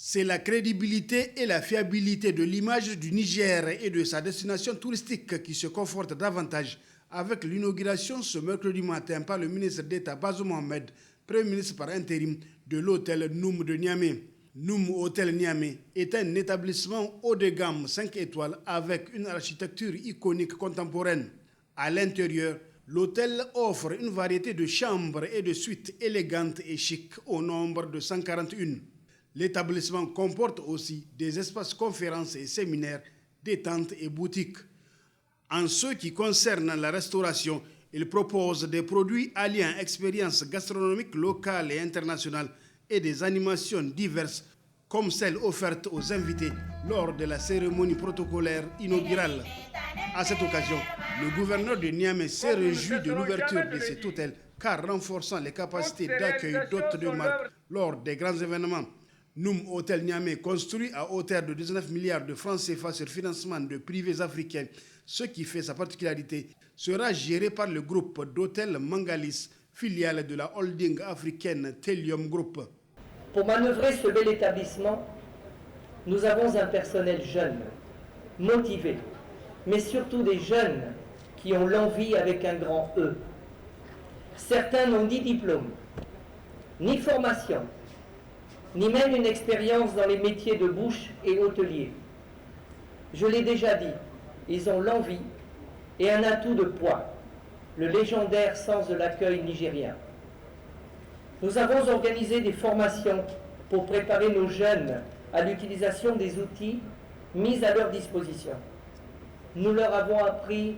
C'est la crédibilité et la fiabilité de l'image du Niger et de sa destination touristique qui se confortent davantage avec l'inauguration ce mercredi matin par le ministre d'État Bazoum Mohamed, Premier ministre par intérim de l'hôtel Noum de Niamey. Noum Hôtel Niamey est un établissement haut de gamme 5 étoiles avec une architecture iconique contemporaine. À l'intérieur, l'hôtel offre une variété de chambres et de suites élégantes et chics au nombre de 141. L'établissement comporte aussi des espaces conférences et séminaires, des tentes et boutiques. En ce qui concerne la restauration, il propose des produits alliant expériences gastronomiques locales et internationales et des animations diverses comme celles offertes aux invités lors de la cérémonie protocolaire inaugurale. À cette occasion, le gouverneur de Niamey s'est réjoui de l'ouverture de cet hôtel car renforçant les capacités d'accueil d'hôtes de marque lors des grands événements. Noum Hôtel Niamey, construit à hauteur de 19 milliards de francs CFA sur financement de privés africains, ce qui fait sa particularité, sera géré par le groupe d'hôtels Mangalis, filiale de la holding africaine Telium Group. Pour manœuvrer ce bel établissement, nous avons un personnel jeune, motivé, mais surtout des jeunes qui ont l'envie avec un grand E. Certains n'ont ni diplôme, ni formation, ni même une expérience dans les métiers de bouche et hôtelier. Je l'ai déjà dit, ils ont l'envie et un atout de poids, le légendaire sens de l'accueil nigérien. Nous avons organisé des formations pour préparer nos jeunes à l'utilisation des outils mis à leur disposition. Nous leur avons appris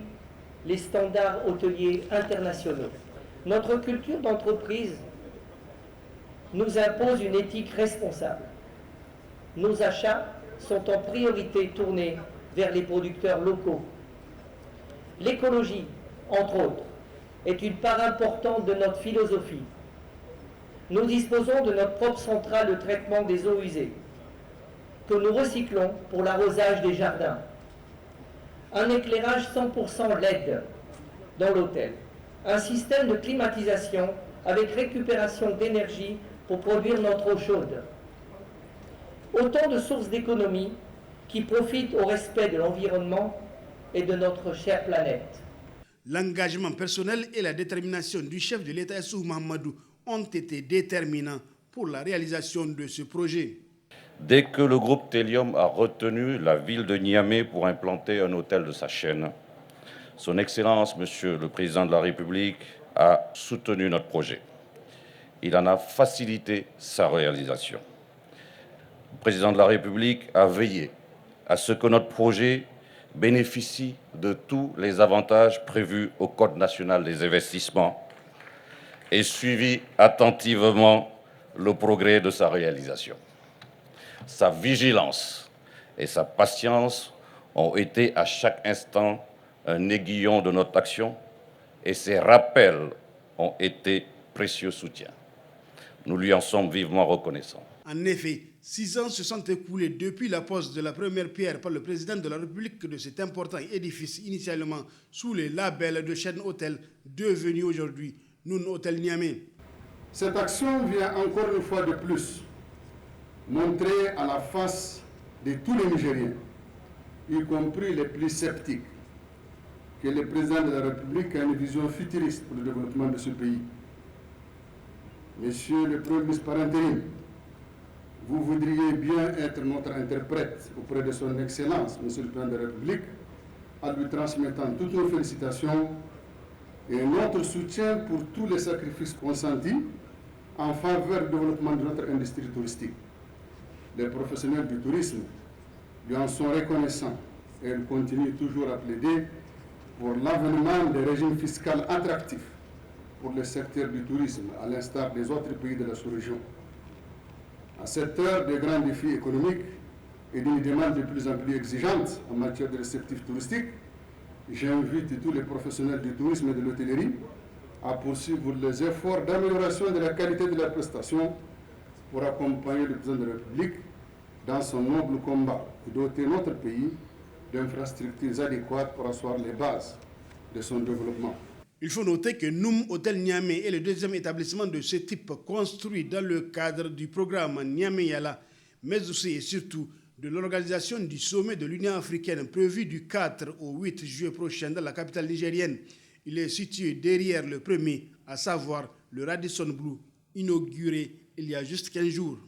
les standards hôteliers internationaux. Notre culture d'entreprise nous impose une éthique responsable. Nos achats sont en priorité tournés vers les producteurs locaux. L'écologie, entre autres, est une part importante de notre philosophie. Nous disposons de notre propre centrale de traitement des eaux usées, que nous recyclons pour l'arrosage des jardins. Un éclairage 100% LED dans l'hôtel. Un système de climatisation avec récupération d'énergie pour produire notre eau chaude. Autant de sources d'économie qui profitent au respect de l'environnement et de notre chère planète. L'engagement personnel et la détermination du chef de l'État Issoufou Mahamadou ont été déterminants pour la réalisation de ce projet. Dès que le groupe Telium a retenu la ville de Niamey pour implanter un hôtel de sa chaîne, Son Excellence, Monsieur le Président de la République, a soutenu notre projet. Il en a facilité sa réalisation. Le Président de la République a veillé à ce que notre projet bénéficie de tous les avantages prévus au Code national des investissements et suivi attentivement le progrès de sa réalisation. Sa vigilance et sa patience ont été à chaque instant un aiguillon de notre action et ses rappels ont été précieux soutiens. Nous lui en sommes vivement reconnaissants. En effet, 6 ans se sont écoulés depuis la pose de la première pierre par le président de la République de cet important édifice initialement sous les labels de chaîne hôtel devenu aujourd'hui Noum Hôtel Niamey. Cette action vient encore une fois de plus montrer à la face de tous les Nigériens, y compris les plus sceptiques, que le président de la République a une vision futuriste pour le développement de ce pays. Monsieur le Premier ministre par intérim, vous voudriez bien être notre interprète auprès de son Excellence, Monsieur le Président de la République, en lui transmettant toutes nos félicitations et notre soutien pour tous les sacrifices consentis en faveur du développement de notre industrie touristique. Les professionnels du tourisme lui en sont reconnaissants et ils continuent toujours à plaider pour l'avènement des régimes fiscaux attractifs pour le secteur du tourisme, à l'instar des autres pays de la sous-région. À cette heure de grands défis économiques et d'une demande de plus en plus exigeante en matière de réceptifs touristiques, j'invite tous les professionnels du tourisme et de l'hôtellerie à poursuivre les efforts d'amélioration de la qualité de leurs prestations pour accompagner le président de la République dans son noble combat et doter notre pays d'infrastructures adéquates pour asseoir les bases de son développement. Il faut noter que Noum Hôtel Niamey est le deuxième établissement de ce type construit dans le cadre du programme Niamey Yala, mais aussi et surtout de l'organisation du sommet de l'Union africaine prévu du 4 au 8 juillet prochain dans la capitale nigérienne. Il est situé derrière le premier, à savoir le Radisson Blu, inauguré il y a juste 15 jours.